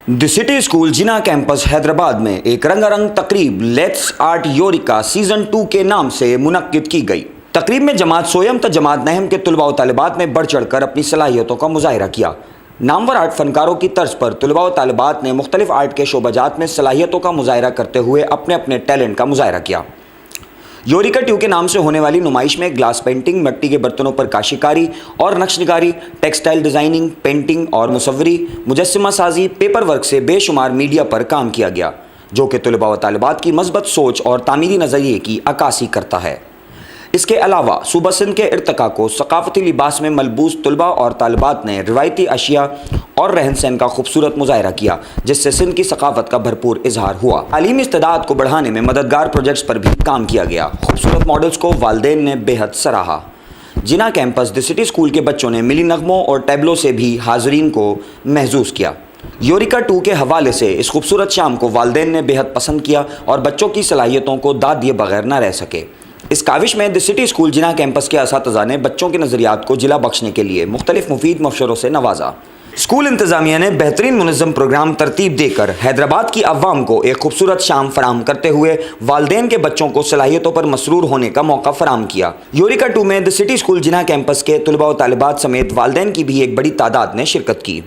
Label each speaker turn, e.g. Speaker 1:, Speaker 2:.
Speaker 1: دی city school جنا campus Hyderabad میں ایک رنگارنگ تقریب لیٹس آرٹ یوریکا سیزن 2 کے نام سے منعقد کی گئی۔ تقریب میں جماعت سویم تا جماعت نہم کے طلباء و طالبات نے بڑھ چڑھ کر اپنی صلاحیتوں کا مظاہرہ کیا۔ نامور آرٹ فنکاروں کی طرز پر طلباء و طالبات نے مختلف آرٹ کے شعبہ جات میں صلاحیتوں کا مظاہرہ کرتے ہوئے اپنے اپنے ٹیلنٹ کا مظاہرہ کیا۔ یوریکا 2 کے نام سے ہونے والی نمائش میں گلاس پینٹنگ، مٹی کے برتنوں پر کاشی کاری اور نقش نگاری، ٹیکسٹائل ڈیزائننگ، پینٹنگ اور مصوری، مجسمہ سازی، پیپر ورک سے بے شمار میڈیا پر کام کیا گیا، جو کہ طلباء و طالبات کی مثبت سوچ اور تعمیری نظریے کی عکاسی کرتا ہے۔ اس کے علاوہ صوبہ سندھ کے ارتقاء کو ثقافتی لباس میں ملبوس طلباء اور طالبات نے روایتی اشیاء اور رہن سہن کا خوبصورت مظاہرہ کیا، جس سے سندھ کی ثقافت کا بھرپور اظہار ہوا۔ تعلیمی استعداد کو بڑھانے میں مددگار پروجیکٹس پر بھی کام کیا گیا۔ خوبصورت ماڈلز کو والدین نے بے حد سراہا۔ جنا کیمپس دی سٹی اسکول کے بچوں نے ملی نغموں اور ٹیبلو سے بھی حاضرین کو محظوظ کیا۔ یوریکا 2 کے حوالے سے اس خوبصورت شام کو والدین نے بے حد پسند کیا اور بچوں کی صلاحیتوں کو داد دیے بغیر نہ رہ سکے۔ اس کاوش میں دی سٹی اسکول جنا کیمپس کے اساتذہ نے بچوں کے نظریات کو جلا بخشنے کے لیے مختلف مفید مبشروں سے نوازا۔ اسکول انتظامیہ نے بہترین منظم پروگرام ترتیب دے کر حیدرآباد کی عوام کو ایک خوبصورت شام فراہم کرتے ہوئے والدین کے بچوں کو صلاحیتوں پر مسرور ہونے کا موقع فراہم کیا۔ یوریکا 2 میں دی سٹی اسکول جنا کیمپس کے طلباء و طالبات سمیت والدین کی بھی ایک بڑی تعداد نے شرکت کی۔